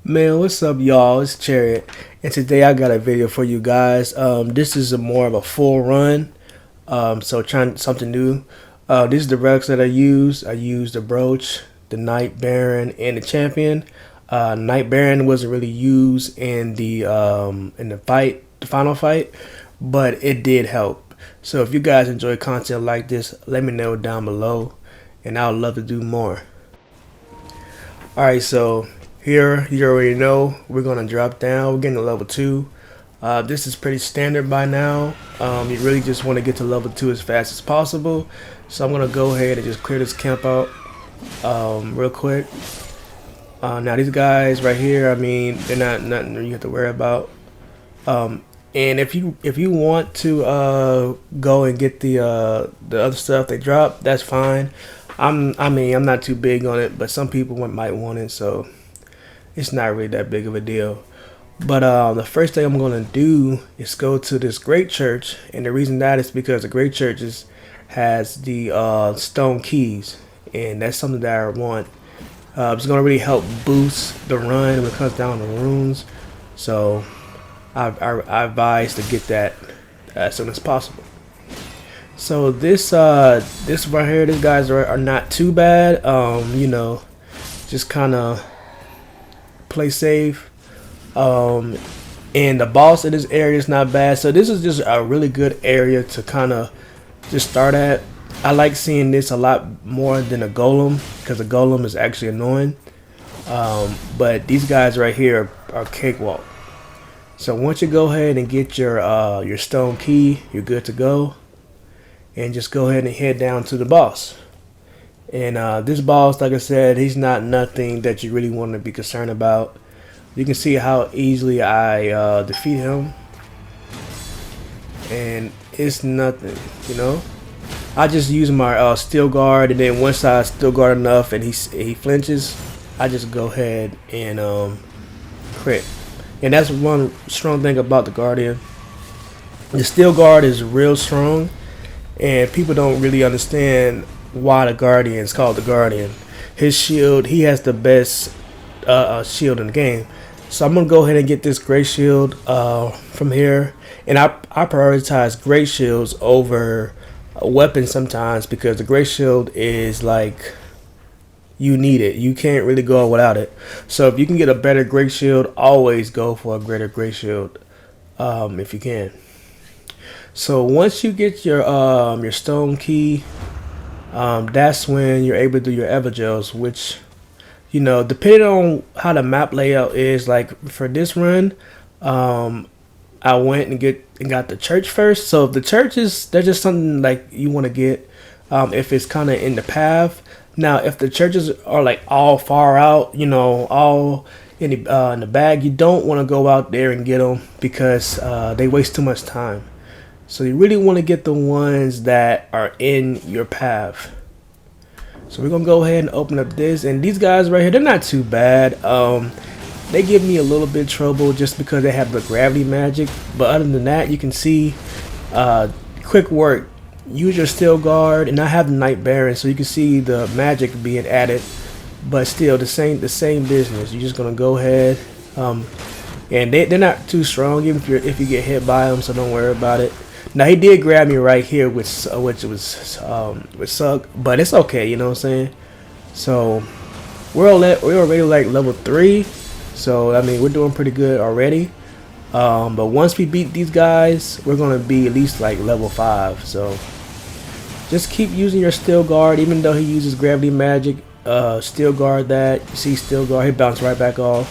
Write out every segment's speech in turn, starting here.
Man, what's up, y'all? It's Chariot, and today I got a video for you guys. This is more of a full run, so trying something new. These are the relics that I use. I use the brooch, the Knight Baron, and the champion. Knight Baron wasn't really used in the fight, the final fight, but it did help. So if you guys enjoy content like this, let me know down below, and I would love to do more. Alright, so here you already know we're gonna drop down. We're getting to level 2. This is pretty standard by now. You really just want to get to level 2 as fast as possible. So I'm gonna go ahead and just clear this camp out real quick. Now these guys right here, I mean, they're not nothing you have to worry about. And if you want to go and get the other stuff they drop, that's fine. I'm not too big on it, but some people might want it, so it's not really that big of a deal. But the first thing I'm gonna do is go to this great church, and the reason that is because the great church has the stone keys, and that's something that I want. It's gonna really help boost the run when it comes down to runes. So I advise to get that as soon as possible. So this right here, these guys are not too bad. You know, just kind of play safe. And the boss in this area is not bad. So this is just a really good area to kind of just start at. I like seeing this a lot more than a golem because a golem is actually annoying. But these guys right here are cakewalk. So once you go ahead and get your stone key, you're good to go. And just go ahead and head down to the boss. And this boss, like I said, he's not nothing that you really want to be concerned about. You can see how easily I defeat him. And it's nothing, you know. I just use my steel guard, and then once I steel guard enough and he flinches, I just go ahead and crit. And that's one strong thing about the Guardian. The steel guard is real strong. And people don't really understand why the Guardian is called the Guardian. His shield, he has the best shield in the game. So I'm going to go ahead and get this great shield from here. And I prioritize great shields over weapons sometimes because the great shield is like, you need it. You can't really go without it. So if you can get a better great shield, always go for a greater great shield if you can. So once you get your stone key, that's when you're able to do your Evergels, which, you know, depending on how the map layout is, like for this run, I went and got the church first. So if the church is, that's just something like you want to get if it's kind of in the path. Now, if the churches are like all far out, you know, all in the bag, you don't want to go out there and get them because they waste too much time. So you really want to get the ones that are in your path. So we're gonna go ahead and open up this, and these guys right here, they're not too bad. They give me a little bit of trouble just because they have the gravity magic, but other than that, you can see quick work. Use your steel guard, and I have the Knight Baron, so you can see the magic being added, but still the same business. You're just gonna go ahead, and they're not too strong even if you get hit by them, so don't worry about it. Now he did grab me right here, which sucked, but it's okay, you know what I'm saying. So we're already like level 3, so I mean we're doing pretty good already. But once we beat these guys, we're gonna be at least like level 5. So just keep using your steel guard, even though he uses gravity magic. Steel guard that. You see steel guard, he bounced right back off.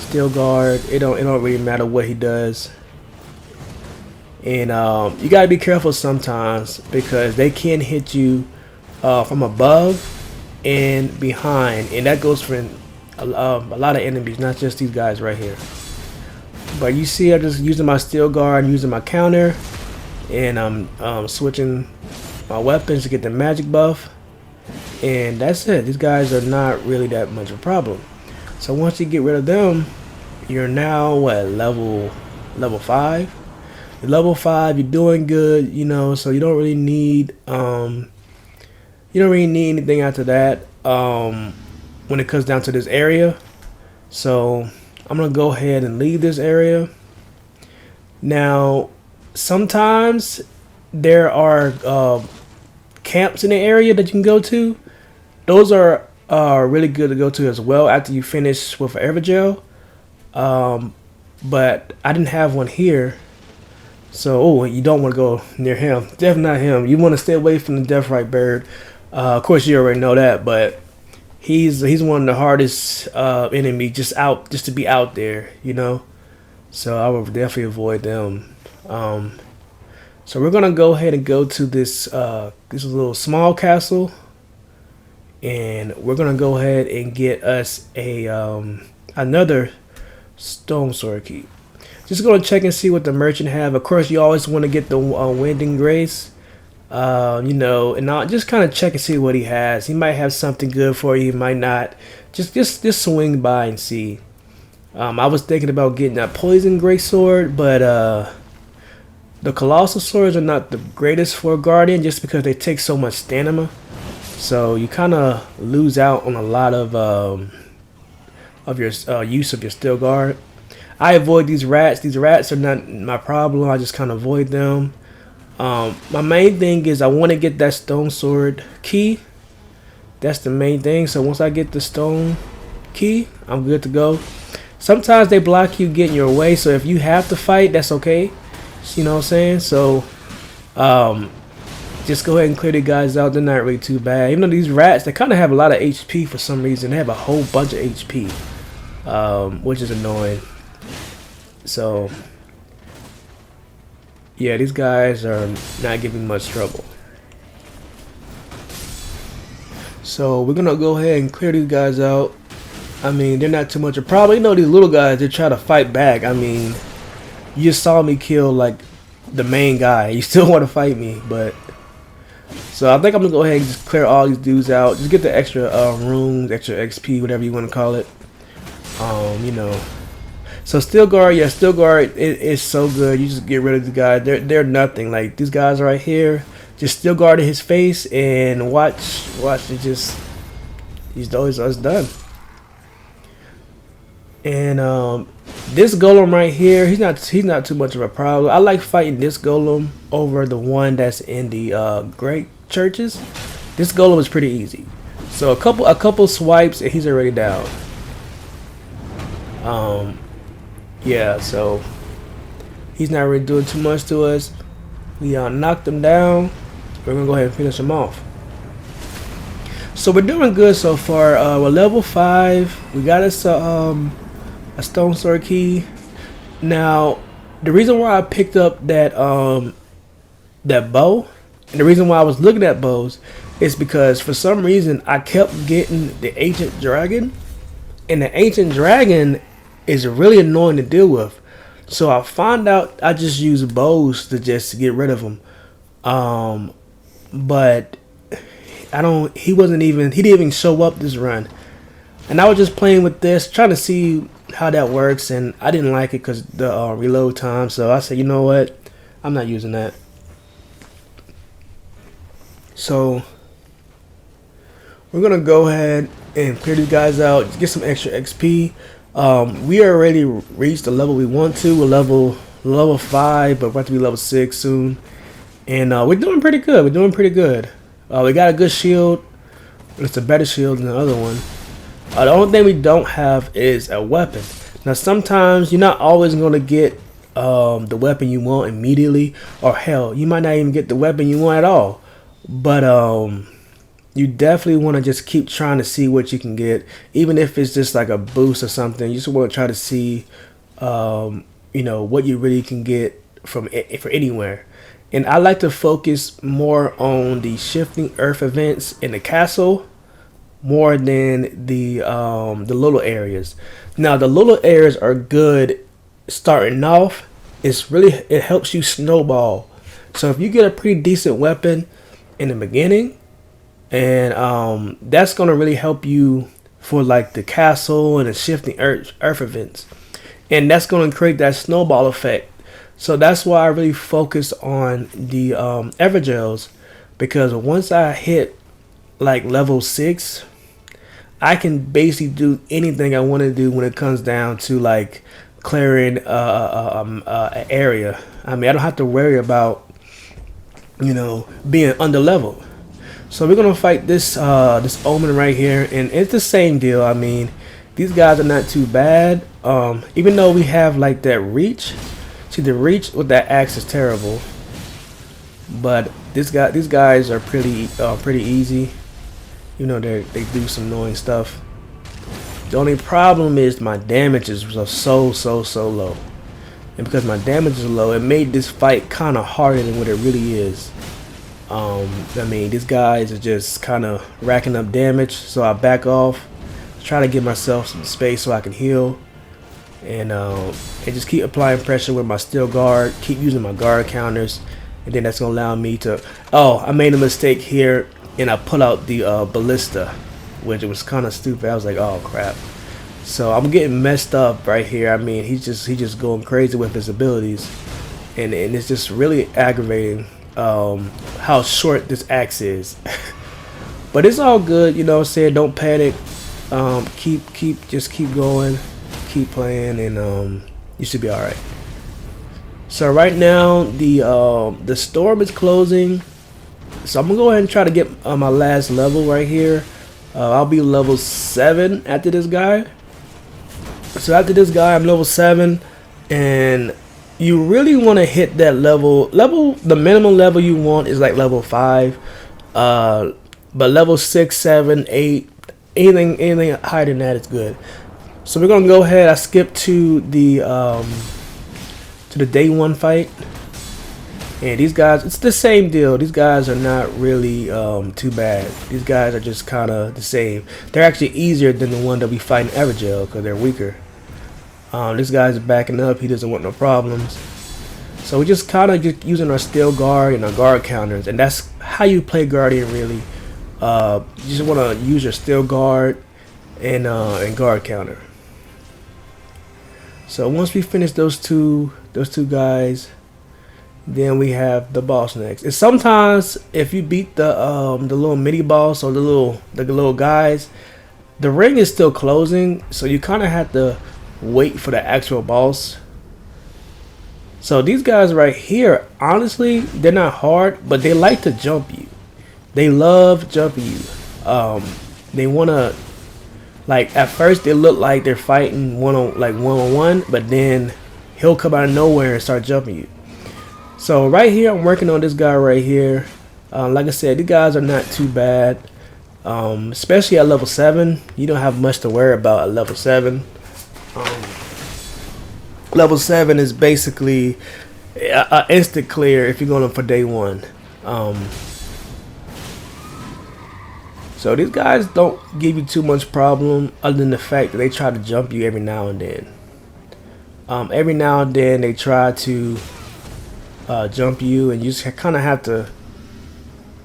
Steel guard, it don't really matter what he does. And you gotta be careful sometimes because they can hit you from above and behind, and that goes for a lot of enemies, not just these guys right here. But you see, I'm just using my steel guard, using my counter, and I'm switching my weapons to get the magic buff, and that's it. These guys are not really that much of a problem. So once you get rid of them, you're now at level 5. Level 5, you're doing good, you know, so you don't really need anything after that when it comes down to this area. So I'm gonna go ahead and leave this area. Now, sometimes there are camps in the area that you can go to. Those are really good to go to as well after you finish with Evergel. But I didn't have one here. So, you don't want to go near him. Definitely not him. You want to stay away from the Deathrite bird. Of course, you already know that, but he's one of the hardest enemy just to be out there, you know. So I would definitely avoid them. So we're gonna go ahead and go to this little small castle, and we're gonna go ahead and get us a another stone sword key. Just gonna check and see what the merchant have. Of course, you always want to get the Winding Grace, you know, and I'll just kind of check and see what he has. He might have something good for you, he might not. Just swing by and see. I was thinking about getting that Poison Great Sword, but the Colossal Swords are not the greatest for a Guardian just because they take so much stamina. So you kind of lose out on a lot of your use of your Steel Guard. I avoid these rats. These rats are not my problem. I just kind of avoid them. My main thing is I want to get that Stone Sword key. That's the main thing. So once I get the Stone key, I'm good to go. Sometimes they block you getting your way. So if you have to fight, that's okay. You know what I'm saying? So just go ahead and clear the guys out. They're not really too bad. Even though these rats, they kind of have a lot of HP for some reason. They have a whole bunch of HP, which is annoying. So yeah, these guys are not giving much trouble. So we're gonna go ahead and clear these guys out. I mean, they're not too much a problem. You know, these little guys, they try to fight back. I mean, you just saw me kill like the main guy. You still want to fight me, but so I think I'm gonna go ahead and just clear all these dudes out. Just get the extra runes, extra XP, whatever you want to call it. You know. So Steel Guard, yeah, Steel Guard is so good. You just get rid of the guy. They're nothing. Like these guys right here, just Steel Guard in his face and watch it just he's always done. And this golem right here, he's not too much of a problem. I like fighting this golem over the one that's in the great churches. This golem is pretty easy. So a couple swipes and he's already down. Yeah, so he's not really doing too much to us. We knocked him down. We're gonna go ahead and finish him off. So we're doing good so far. We're level 5. We got us a Stone Sword key. Now, the reason why I picked up that that bow, and the reason why I was looking at bows, is because for some reason I kept getting the Ancient Dragon, and the Ancient Dragon is really annoying to deal with. So I found out I just use bows to get rid of them. But he didn't even show up this run. And I was just playing with this, trying to see how that works, and I didn't like it because the reload time. So I said, you know what, I'm not using that. So we're gonna go ahead and clear these guys out, get some extra XP. We already reached the level we want to. We're level 5, but we're about to be level 6 soon. And we're doing pretty good. We got a good shield. It's a better shield than the other one. The only thing we don't have is a weapon. Now sometimes you're not always going to get the weapon you want immediately. Or hell, you might not even get the weapon you want at all. But you definitely want to just keep trying to see what you can get, even if it's just like a boost or something. You just want to try to see, you know, what you really can get for anywhere. And I like to focus more on the shifting earth events in the castle more than the little areas. Now the little areas are good starting off. It helps you snowball. So if you get a pretty decent weapon in the beginning, and that's gonna really help you for like the castle and the shifting earth events, and that's gonna create that snowball effect. So that's why I really focus on the Evergels, because once I hit like level 6, I can basically do anything I want to do when it comes down to like clearing an area. I mean, I don't have to worry about being under level. So we're gonna fight this omen right here, and it's the same deal. I mean, these guys are not too bad. Even though we have like that reach, see the reach with that axe is terrible. But these guys are pretty easy. They do some annoying stuff. The only problem is my damage is so low, and because my damage is low, it made this fight kind of harder than what it really is. I mean, these guys are just kind of racking up damage, so I back off, try to give myself some space so I can heal, and just keep applying pressure with my steel guard, keep using my guard counters, and then that's gonna allow me to. Oh, I made a mistake here, and I pull out the ballista, which was kind of stupid. I was like, oh crap. So I'm getting messed up right here. I mean, he's just going crazy with his abilities, and it's just really aggravating how short this axe is. But it's all good, you know what I'm saying? Don't panic. Just keep going, keep playing, and you should be all right. So right now the storm is closing, so I'm gonna go ahead and try to get my last level right here. I'll be level 7 after this guy. So after this guy, I'm level 7, and you really want to hit that level. The minimum level you want is like level 5, but level 6, 7, 8, anything higher than that is good. So we're gonna go ahead. I skipped to the day 1 fight, and these guys, it's the same deal. These guys are not really too bad. These guys are just kind of the same. They're actually easier than the one that we fight in Evergel because they're weaker. This guy's backing up. He doesn't want no problems. So we're just kind of just using our steel guard and our guard counters, and that's how you play Guardian really. You just want to use your steel guard and guard counter. So once we finish those two guys, then we have the boss next. And sometimes if you beat the little mini boss or the little guys, the ring is still closing, so you kind of have to wait for the actual boss. So these guys right here, honestly, they're not hard, but they like to jump you. They love jumping you. They wanna, like, at first they look like they're fighting one on one, but then he'll come out of nowhere and start jumping you. So right here, I'm working on this guy right here. Like I said, these guys are not too bad, especially at level 7. You don't have much to worry about at level 7. Level 7 is basically an instant clear if you're going for day 1. So these guys don't give you too much problem, other than the fact that they try to jump you every now and then. Every now and then they try to jump you, and you just kind of have to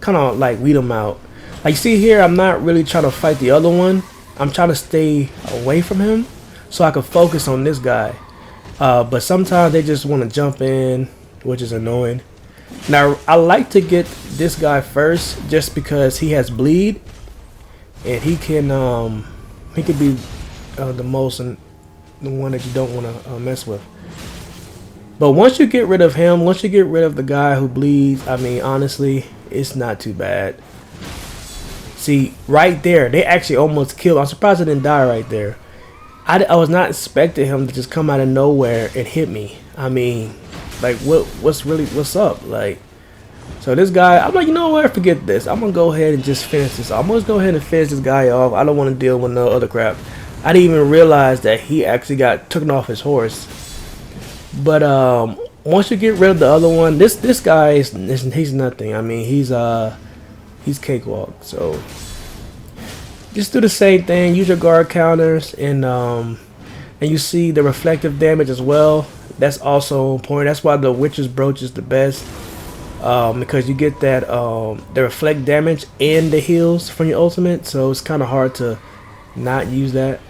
like weed them out. Like you see here, I'm not really trying to fight the other one. I'm trying to stay away from him so I can focus on this guy. But sometimes they just want to jump in, which is annoying. Now I like to get this guy first just because he has bleed, and he could be the one that you don't want to mess with. But once you get rid of him, once you get rid of the guy who bleeds, I mean, honestly, it's not too bad. See, right there, they actually almost killed. I'm surprised I didn't die right there. I was not expecting him to just come out of nowhere and hit me. I mean, like, what's up? Like, so this guy, I'm like, you know what? Forget this. I'm gonna go ahead and just finish this. I'm gonna go ahead and finish this guy off. I don't want to deal with no other crap. I didn't even realize that he actually got taken off his horse. But once you get rid of the other one, this guy he's nothing. I mean, he's cakewalk. So just do the same thing. Use your guard counters, and you see the reflective damage as well. That's also important. That's why the Witcher's Brooch is the best, because you get that the reflect damage and the heals from your ultimate. So it's kind of hard to not use that.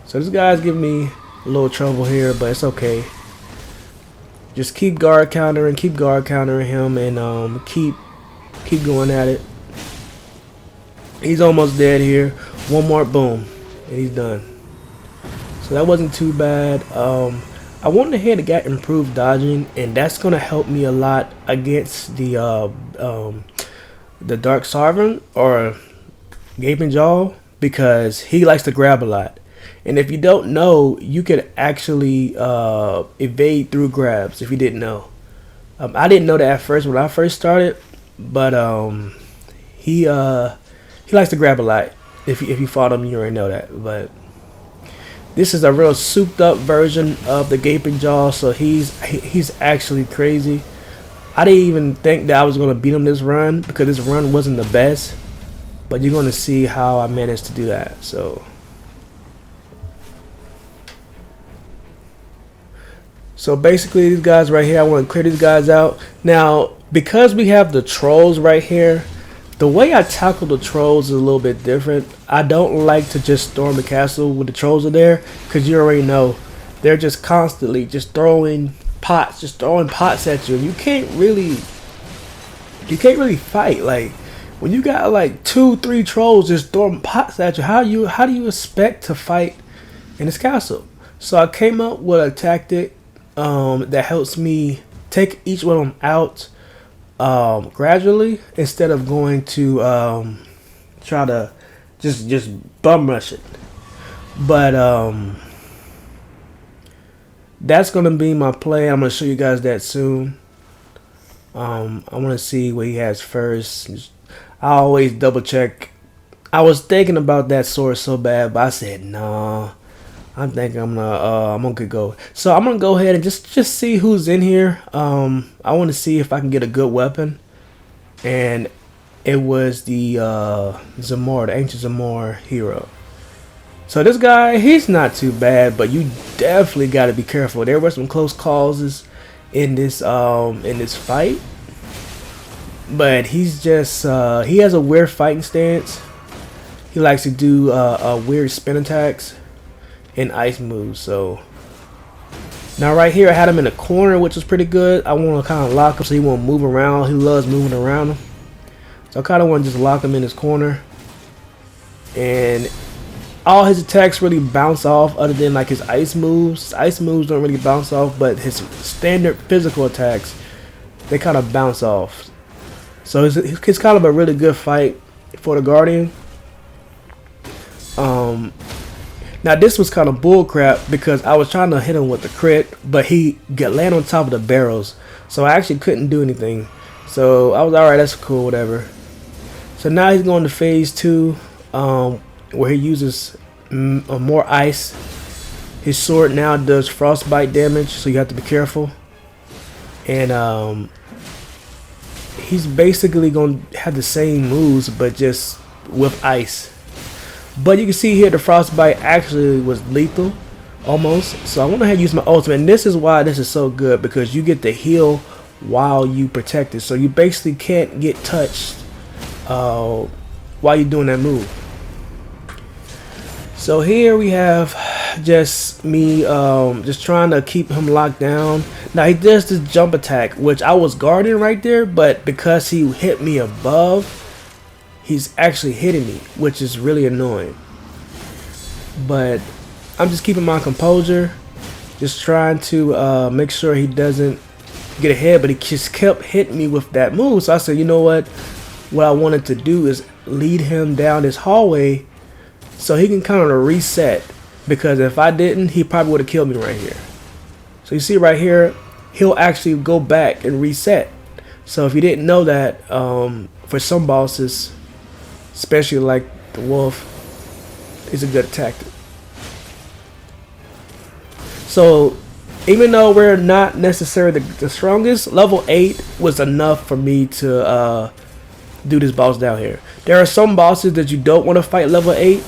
So this guy's giving me a little trouble here, but it's okay. Just keep guard countering him, and keep going at it. He's almost dead here. One more, boom, and he's done. So that wasn't too bad. I went ahead and got improved dodging, and that's gonna help me a lot against the Dark Sovereign or Gaping Jaw, because he likes to grab a lot. And if you don't know, you could actually evade through grabs if you didn't know. I didn't know that at first when I first started, but he likes to grab a lot. If you fought him, you already know that. But this is a real souped up version of the Gaping Jaw, so he's actually crazy. I didn't even think that I was gonna beat him this run because this run wasn't the best, but you're gonna see how I managed to do that. So basically, these guys right here, I want to clear these guys out. Now, because we have the trolls right here, the way I tackle the trolls is a little bit different. I don't like to just storm the castle when the trolls are there, because you already know they're just constantly just throwing pots at you. You can't really fight. Like when you got like 2-3 trolls just throwing pots at you, how do you expect to fight in this castle? So I came up with a tactic that helps me take each one of them out gradually, instead of going to try to just bum rush it. But that's gonna be my play. I'm gonna show you guys that soon. I want to see what he has first. I always double check. I was thinking about that sword so bad, but I said nah. I'm thinking I'm gonna go. So I'm gonna go ahead and just see who's in here. I want to see if I can get a good weapon, and it was the Zamor, the ancient Zamor hero. So this guy, he's not too bad, but you definitely got to be careful. There were some close calls in this fight, but he's just he has a weird fighting stance. He likes to do weird spin attacks and ice moves. So now right here I had him in a corner, which was pretty good. I want to kind of lock him so he won't move around. He loves moving around him, so I kind of want to just lock him in his corner, and all his attacks really bounce off, other than like his ice moves. His ice moves don't really bounce off, but his standard physical attacks, they kind of bounce off. So it's kind of a really good fight for the Guardian. Now this was kind of bullcrap because I was trying to hit him with the crit, but he land on top of the barrels, so I actually couldn't do anything. So I was alright, that's cool, whatever. So now he's going to phase 2, where he uses more ice. His sword now does frostbite damage, so you have to be careful. And he's basically going to have the same moves, but just with ice. But you can see here the frostbite actually was lethal, almost. So I went ahead and use my ultimate, and this is why this is so good, because you get to heal while you protect it. So you basically can't get touched while you're doing that move. So here we have just me just trying to keep him locked down. Now he does this jump attack, which I was guarding right there, but because he hit me above, he's actually hitting me, which is really annoying. But I'm just keeping my composure, just trying to make sure he doesn't get ahead, but he just kept hitting me with that move. So I said, you know what I wanted to do is lead him down this hallway so he can kind of reset, because if I didn't, he probably would have killed me right here. So you see right here, he'll actually go back and reset. So if you didn't know that, for some bosses, especially like the wolf, is a good tactic. So even though we're not necessarily the strongest, level 8 was enough for me to do this boss down here. There are some bosses that you don't want to fight level 8,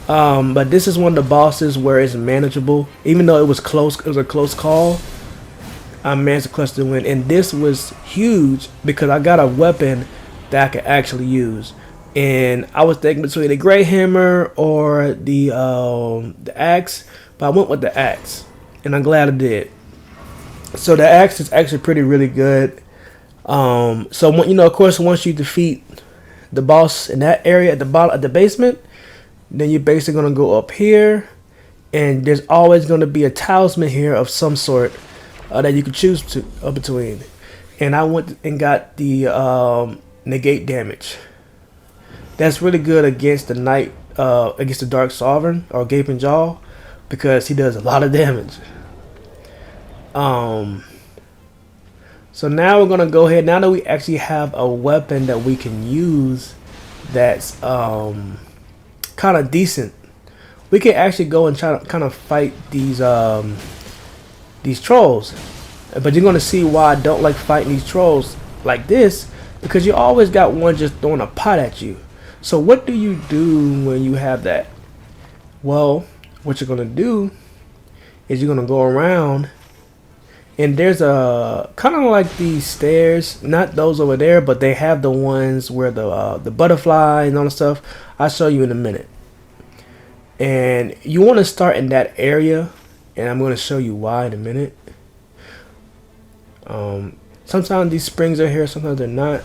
but this is one of the bosses where it's manageable. Even though it was close, it was a close call, I managed to clutch the win. And this was huge because I got a weapon that I could actually use. And I was thinking between the Great Hammer or the axe, but I went with the axe, and I'm glad I did. So the axe is actually really good. So of course, once you defeat the boss in that area at the bottom at the basement, then you're basically gonna go up here, and there's always gonna be a talisman here of some sort that you can choose to between. And I went and got the negate damage. That's really good against the against the Dark Sovereign or Gaping Jaw, because he does a lot of damage. So now we're gonna go ahead. Now that we actually have a weapon that we can use, that's kind of decent, we can actually go and try to kind of fight these trolls. But you're gonna see why I don't like fighting these trolls like this, because you always got one just throwing a pot at you. So what do you do when you have that? Well, what you're gonna do is you're gonna go around, and there's a kind of like these stairs, not those over there, but they have the ones where the butterfly and all the stuff. I'll show you in a minute. And you want to start in that area, and I'm going to show you why in a minute. Sometimes these springs are here, sometimes they're not.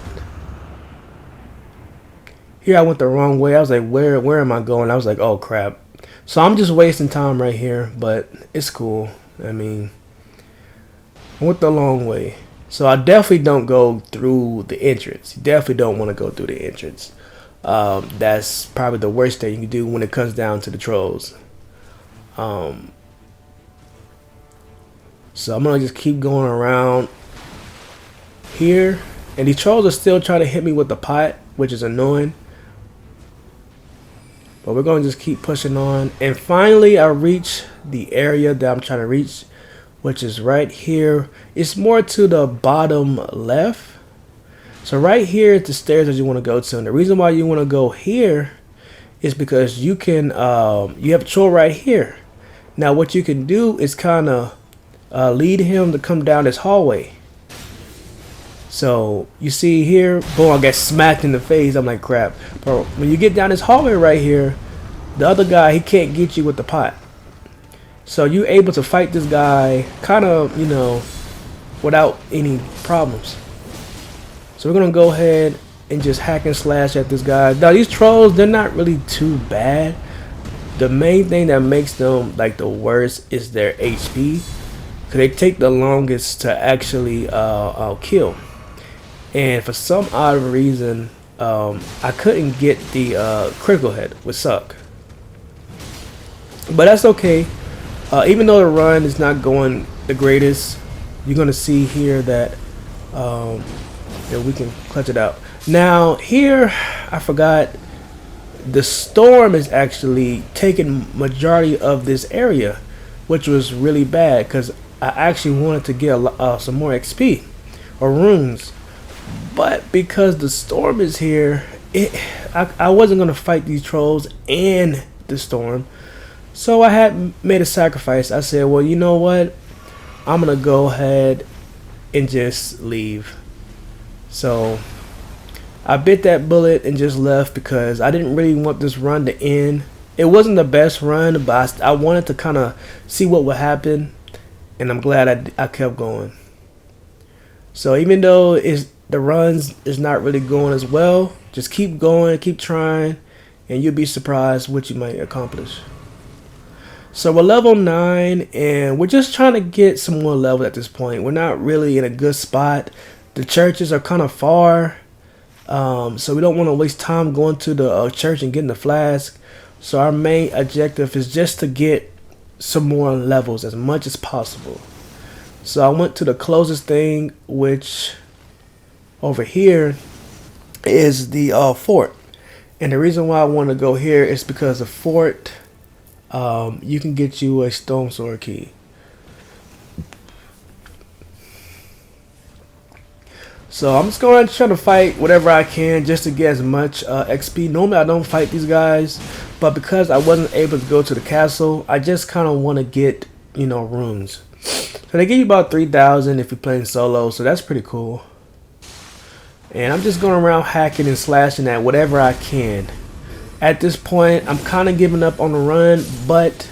Here I went the wrong way. I was like, where am I going? I was like, oh crap. So I'm just wasting time right here, but it's cool. I mean, I went the long way. So I definitely don't go through the entrance. You definitely don't want to go through the entrance. That's probably the worst thing you can do when it comes down to the trolls. So I'm gonna just keep going around here, and these trolls are still trying to hit me with the pot, which is annoying. But we're gonna just keep pushing on, and finally I reach the area that I'm trying to reach, which is right here. It's more to the bottom left. So right here is the stairs that you want to go to, and the reason why you want to go here is because you can you have a troll right here. Now what you can do is kind of lead him to come down this hallway. So you see here, boom, I get smacked in the face. I'm like, crap. But when you get down this hallway right here, the other guy, he can't get you with the pot. So you're able to fight this guy kind of, you know, without any problems. So we're gonna go ahead and just hack and slash at this guy. Now these trolls, they're not really too bad. The main thing that makes them like the worst is their HP, because they take the longest to actually kill. And for some odd reason, I couldn't get the critical hit, which suck. But that's okay. Even though the run is not going the greatest, you're gonna see here that we can clutch it out. Now here, I forgot, the storm is actually taking majority of this area, which was really bad, because I actually wanted to get some more XP or runes. But because the storm is here, I wasn't gonna fight these trolls and the storm, so I had made a sacrifice. I said, well, you know what, I'm gonna go ahead and just leave. So I bit that bullet and just left, because I didn't really want this run to end. It wasn't the best run, but I wanted to kind of see what would happen, and I'm glad I kept going. So even though the runs is not really going as well, just keep going, keep trying, and you'll be surprised what you might accomplish. So we're level 9, and we're just trying to get some more level at this point. We're not really in a good spot. The churches are kind of far, so we don't want to waste time going to the church and getting the flask. So our main objective is just to get some more levels as much as possible. So I went to the closest thing, which over here is the fort. And the reason why I want to go here is because the fort, you can get you a stone sword key. So I'm just going to try to fight whatever I can just to get as much XP. Normally I don't fight these guys, but because I wasn't able to go to the castle, I just kind of want to get, you know, runes. So they give you about 3,000 if you're playing solo, so that's pretty cool. And I'm just going around hacking and slashing at whatever I can. At this point, I'm kind of giving up on the run, but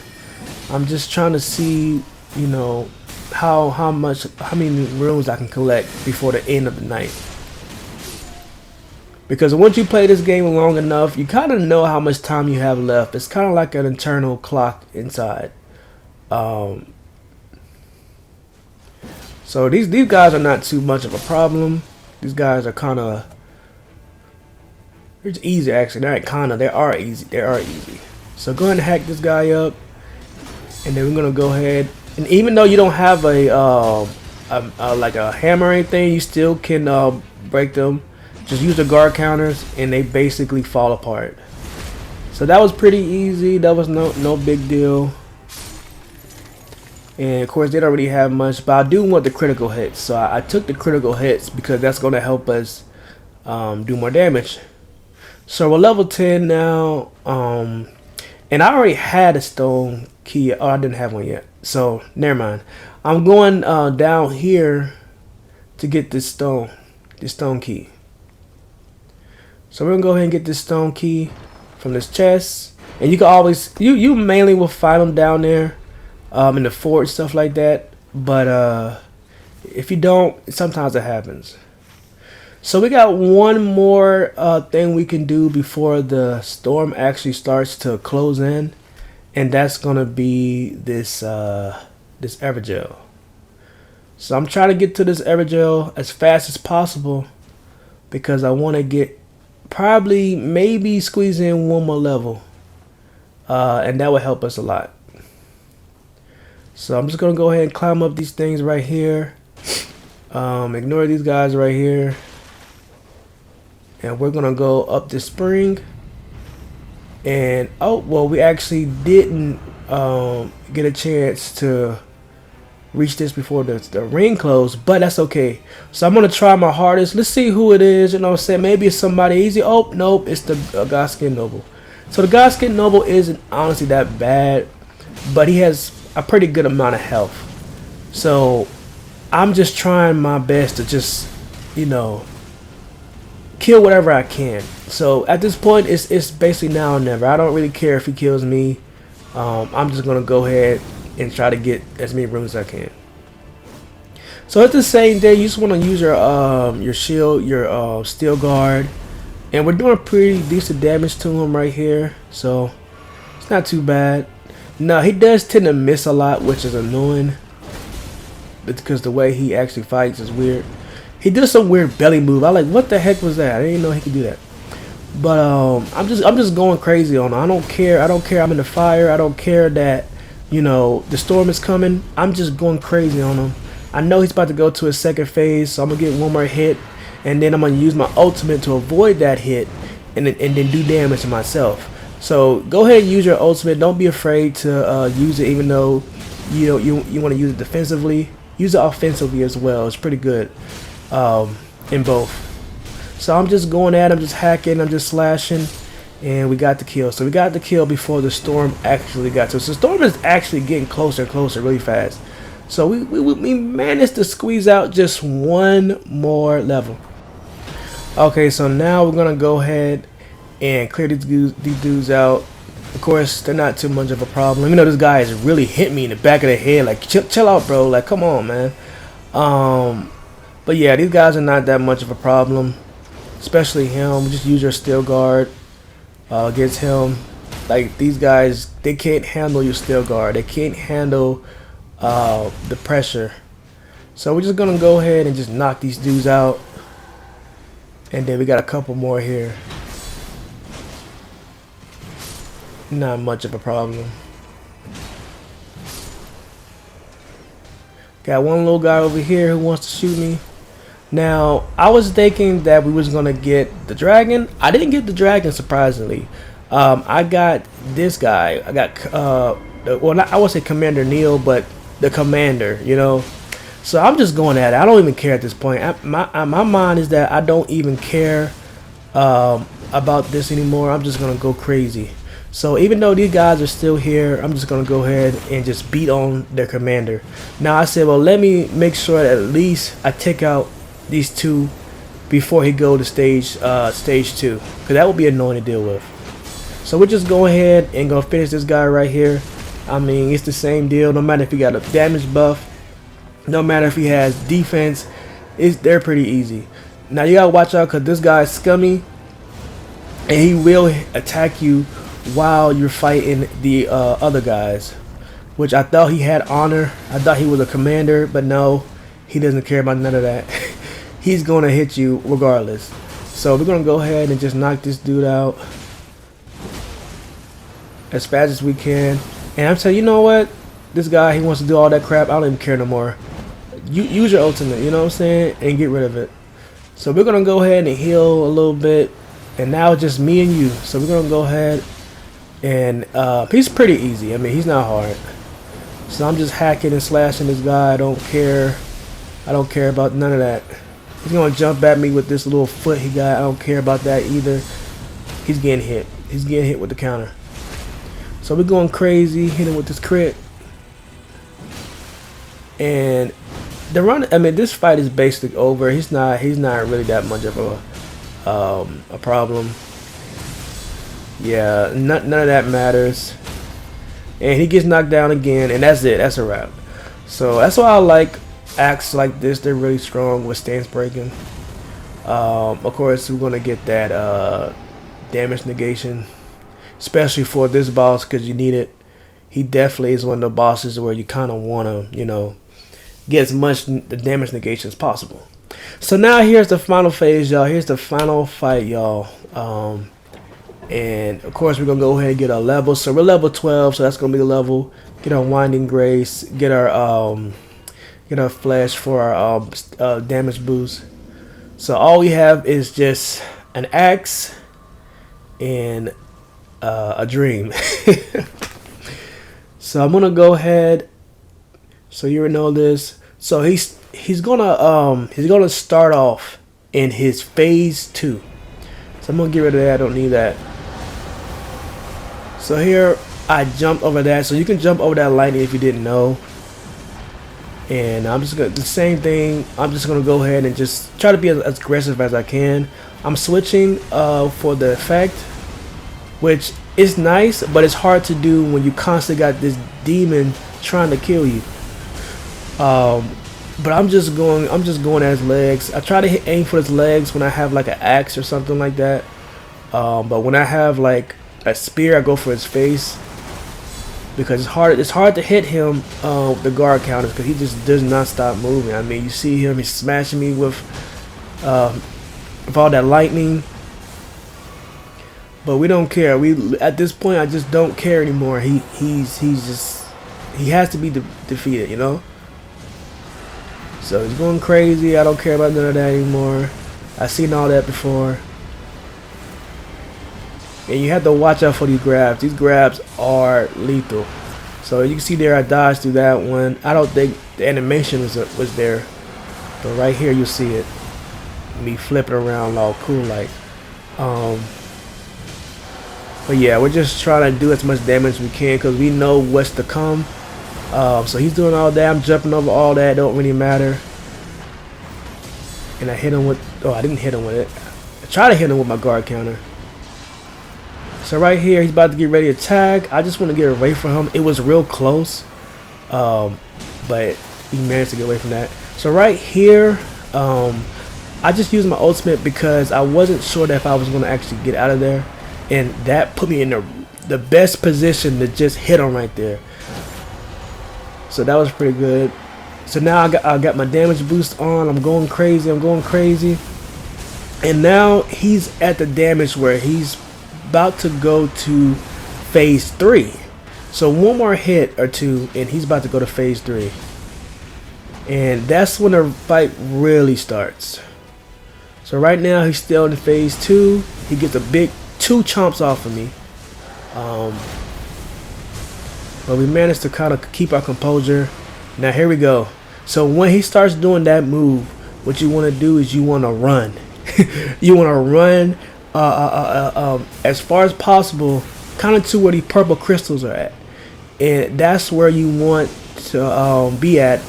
I'm just trying to see, you know, how many runes I can collect before the end of the night. Because once you play this game long enough, you kind of know how much time you have left. It's kind of like an internal clock inside. So these guys are not too much of a problem. These guys are kind of, it's easy actually. They're not kind of, they are easy. They are easy. So go ahead and hack this guy up, and then we're gonna go ahead. And even though you don't have a like a hammer or anything, you still can break them. Just use the guard counters, and they basically fall apart. So that was pretty easy. That was no big deal. And of course, they don't really have much, but I do want the critical hits. So I took the critical hits because that's going to help us do more damage. So we're level 10 now. And I already had a stone key. Oh, I didn't have one yet. So never mind. I'm going down here to get this stone key. So we're gonna go ahead and get this stone key from this chest. And you can always, you mainly will find them down there in the fort, stuff like that. But if you don't, sometimes it happens. So we got one more thing we can do before the storm actually starts to close in, and that's gonna be this this Evergel. So I'm trying to get to this Evergel as fast as possible because I want to get maybe squeeze in one more level, and that will help us a lot. So I'm just gonna go ahead and climb up these things right here. Ignore these guys right here. And we're gonna go up the spring. And oh well, we actually didn't get a chance to reach this before the ring closed, but that's okay. So I'm gonna try my hardest. Let's see who it is. You know what I'm saying? Maybe it's somebody easy. Oh nope, it's the Godskin Noble. So the Godskin Noble isn't honestly that bad, but he has a pretty good amount of health. So I'm just trying my best to just, you know, kill whatever I can. So at this point, it's basically now or never. I don't really care if he kills me. I'm just gonna go ahead and try to get as many runes as I can. So it's the same day. You just want to use your shield, your steel guard, and we're doing pretty decent damage to him right here. So it's not too bad. No, he does tend to miss a lot, which is annoying because the way he actually fights is weird. He does some weird belly move. I like, what the heck was that? I didn't know he could do that. But I'm just going crazy on him. I don't care. I'm in the fire. I don't care that, you know, the storm is coming. I'm just going crazy on him. I know he's about to go to his second phase, so I'm gonna get one more hit, and then I'm gonna use my ultimate to avoid that hit, and then do damage to myself. So go ahead and use your ultimate. Don't be afraid to use it, even though you want to use it defensively. Use it offensively as well. It's pretty good in both. So I'm just going at him, just hacking, I'm just slashing, and we got the kill. So we got the kill before the storm actually got to us. So the storm is actually getting closer and closer really fast. So we managed to squeeze out just one more level. Okay, so now we're gonna go ahead and clear these dudes out. Of course, they're not too much of a problem. You know, this guy has really hit me in the back of the head. Like, chill out, bro. Like, come on, man. But yeah, these guys are not that much of a problem, especially him. Just use your steel guard against him. Like, these guys, they can't handle your steel guard. They can't handle the pressure. So we're just gonna go ahead and just knock these dudes out, and then we got a couple more here. Not much of a problem. Got one little guy over here who wants to shoot me. Now, I was thinking that we was gonna get the dragon. I didn't get the dragon, surprisingly. I got this guy. I got well, not, I won't say Commander Neil, but the commander, you know. So I'm just going at it. I don't even care at this point. My mind is that I don't even care about this anymore. I'm just gonna go crazy. So even though these guys are still here, I'm just gonna go ahead and just beat on their commander. Now I said, well, let me make sure that at least I take out these two before he go to stage 2, because that would be annoying to deal with. So we're just go ahead and gonna finish this guy right here. I mean, it's the same deal. No matter if he got a damage buff, no matter if he has defense, they're pretty easy. Now you gotta watch out because this guy is scummy. and he will attack you while you're fighting the other guys. Which I thought he had honor. I thought he was a commander, but no, he doesn't care about none of that. He's gonna hit you regardless. So we're gonna go ahead and just knock this dude out as fast as we can. And I'm saying, you know what? This guy, he wants to do all that crap. I don't even care no more. You use your ultimate, you know what I'm saying, and get rid of it. So we're gonna go ahead and heal a little bit, and now it's just me and you. So we're gonna go ahead and he's pretty easy. I mean, he's not hard. So I'm just hacking and slashing this guy. I don't care. I don't care about none of that. He's gonna jump at me with this little foot he got. I don't care about that either. He's getting hit. He's getting hit with the counter. So we're going crazy, hitting with this crit. And the run, I mean, this fight is basically over. He's not really that much of a problem. Yeah, none of that matters. And he gets knocked down again, and that's it. That's a wrap. So that's why I like acts like this. They're really strong with stance breaking. Of course, we're gonna get that damage negation, especially for this boss, because you need it. He definitely is one of the bosses where you kind of wanna, you know, get as much the damage negation as possible. So now here's the final phase, y'all. Here's the final fight, y'all. And of course we're gonna go ahead and get our level. So we're level 12, so that's gonna be the level. Get our winding grace, get our flesh for our damage boost. So all we have is just an axe and a dream. So I'm gonna go ahead. So you already know this. So he's gonna start off in his phase 2. So I'm gonna get rid of that. I don't need that. So here I jumped over that. So you can jump over that lightning if you didn't know. And I'm just gonna the same thing. I'm just gonna go ahead and just try to be as aggressive as I can. I'm switching for the effect, which is nice, but it's hard to do when you constantly got this demon trying to kill you. But I'm just going at his legs. I try to aim for his legs when I have like an axe or something like that. But when I have like a spear, I go for his face, because it's hard to hit him with the guard counters, because he just does not stop moving. I mean, you see him, he's smashing me with all that lightning. But we don't care. At this point, I just don't care anymore. He has to be defeated, you know. So he's going crazy. I don't care about none of that anymore. I've seen all that before. And you have to watch out for these grabs. These grabs are lethal. So you can see there I dodged through that one. I don't think the animation was there. But right here you see it. Me flipping around all cool like. But yeah, we're just trying to do as much damage as we can, because we know what's to come. So he's doing all that. I'm jumping over all that. Don't really matter. And I hit him with... Oh, I didn't hit him with it. I tried to hit him with my guard counter. So right here, he's about to get ready to tag. I just want to get away from him. It was real close. But he managed to get away from that. So right here, I just used my ultimate because I wasn't sure that if I was going to actually get out of there. And that put me in the best position to just hit him right there. So that was pretty good. So now I got my damage boost on. I'm going crazy. And now he's at the damage where he's about to go to phase 3. So one more hit or two and he's about to go to phase 3. And that's when the fight really starts. So right now he's still in phase 2. He gets a big 2 chomps off of me. But we managed to kind of keep our composure. Now here we go. So when he starts doing that move, what you want to do is you want to run. You want to run as far as possible, kind of to where the purple crystals are at. And that's where you want to be at,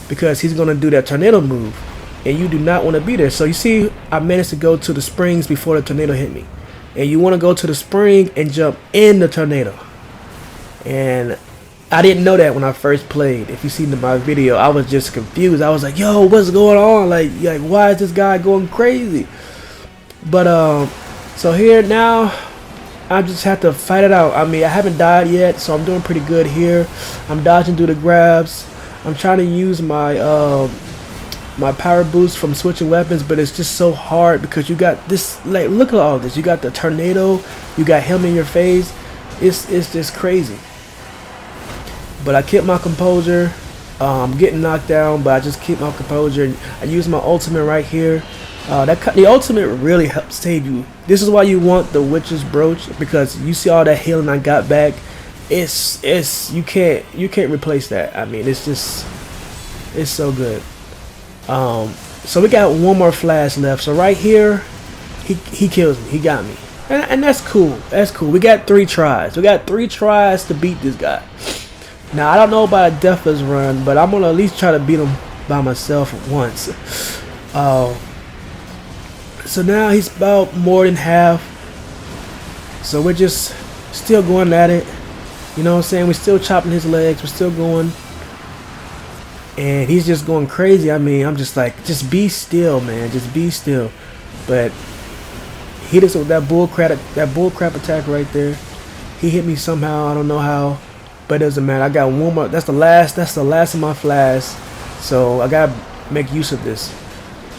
because he's going to do that tornado move. And you do not want to be there. So you see, I managed to go to the springs before the tornado hit me. And you want to go to the spring and jump in the tornado. And I didn't know that when I first played. If you seen my video, I was just confused. I was like, yo, what's going on? Like why is this guy going crazy? But So here now, I just have to fight it out. I mean, I haven't died yet, so I'm doing pretty good here. I'm dodging through the grabs. I'm trying to use my my power boost from switching weapons, but it's just so hard because you got this, like, look at all this. You got the tornado, you got him in your face. It's just crazy. But I kept my composure. I'm getting knocked down, but I just keep my composure. I use my ultimate right here. The ultimate really helps save you. This is why you want the Witch's Brooch, because you see all that healing I got back. It's you can't replace that. I mean, it's so good. So we got one more flash left. So right here, he kills me. He got me, and that's cool. That's cool. We got 3 tries. We got 3 tries to beat this guy. Now I don't know about a deathless run, but I'm gonna at least try to beat him by myself once. So now he's about more than half. So we're just still going at it. You know what I'm saying? We're still chopping his legs. We're still going. And he's just going crazy. I mean, I'm just like, just be still, man. Just be still. But he hit us with that bullcrap attack right there. He hit me somehow. I don't know how, but it doesn't matter. I got one more. That's the last of my flash. So I gotta make use of this.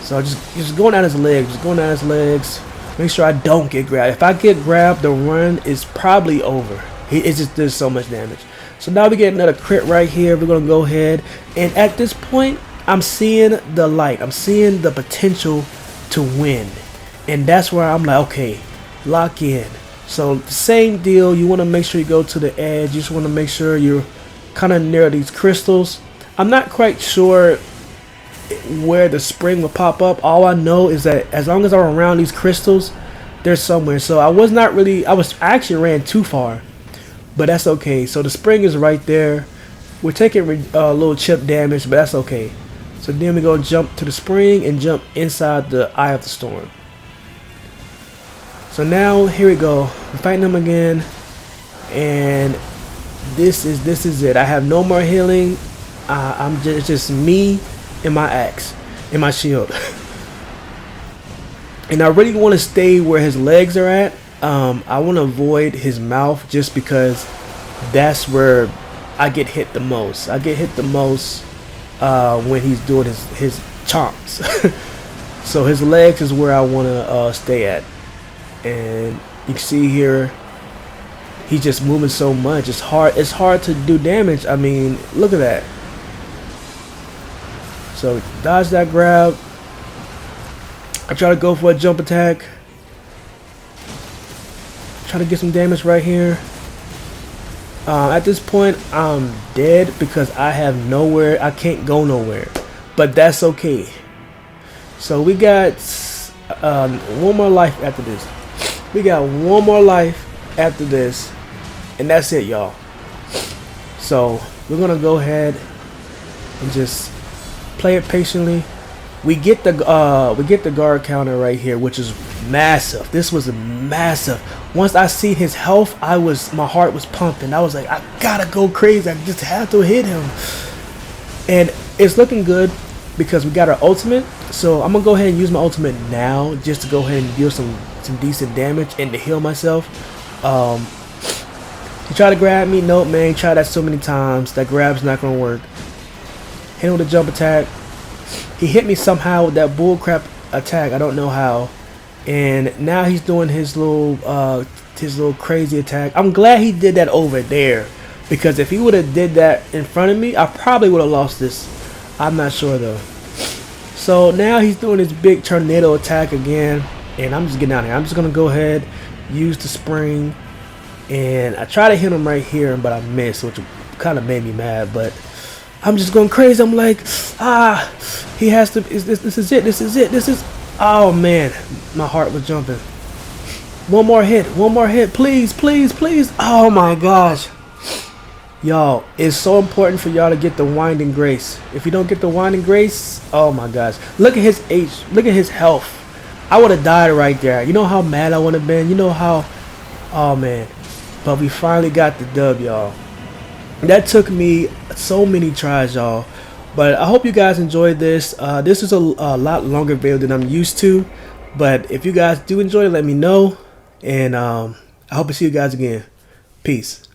So just going at his legs. Just going at his legs. Make sure I don't get grabbed. If I get grabbed, the run is probably over. It just does so much damage. So now we get another crit right here. We're going to go ahead. And at this point, I'm seeing the light. I'm seeing the potential to win. And that's where I'm like, okay, lock in. So same deal. You want to make sure you go to the edge. You just want to make sure you're kind of near these crystals. I'm not quite sure where the spring will pop up. All I know is that as long as I'm around these crystals, they're somewhere. So I actually ran too far. But that's okay. So the spring is right there. We're taking a little chip damage, but that's okay. So then we go jump to the spring and jump inside the Eye of the Storm. So now here we go. We're fighting him again, and this is it. I have no more healing. It's just me and my axe and my shield. And I really want to stay where his legs are at. I want to avoid his mouth just because that's where I get hit the most. I get hit the most when he's doing his chomps. So his legs is where I want to stay at. And you can see here, he's just moving so much. It's hard to do damage. I mean, look at that. So dodge that grab. I try to go for a jump attack. Try to get some damage right here. At this point, I'm dead because I have nowhere. I can't go nowhere, but that's okay. So we got one more life after this. We got one more life after this, and that's it, y'all. So we're gonna go ahead and just play it patiently. We get the guard counter right here, which is massive. This was massive. Once I see his health, my heart was pumping. I was like, I gotta go crazy. I just have to hit him. And it's looking good because we got our ultimate. So I'm gonna go ahead and use my ultimate now, just to go ahead and deal some decent damage and to heal myself. He tried to grab me. Nope, man. He tried that so many times. That grab's not gonna work. Hit him with a jump attack. He hit me somehow with that bullcrap attack. I don't know how. And now he's doing his little crazy attack. I'm glad he did that over there, because if he would have did that in front of me, I probably would have lost this. I'm not sure though. So now he's doing his big tornado attack again, and I'm just getting out of here. I'm just gonna go ahead, use the spring, and I try to hit him right here, but I missed, which kind of made me mad. But I'm just going crazy. I'm like, he has to. This is it. This is it. This is. Oh man, my heart was jumping. One more hit. One more hit. Please, please, please. Oh my gosh. Y'all, it's so important for y'all to get the Winding Grace. If you don't get the Winding Grace, oh my gosh. Look at his age. Look at his health. I would have died right there. You know how mad I would have been? You know how. Oh man. But we finally got the dub, y'all. That took me so many tries, y'all. But I hope you guys enjoyed this. This is a lot longer video than I'm used to. But if you guys do enjoy it, let me know. And I hope to see you guys again. Peace.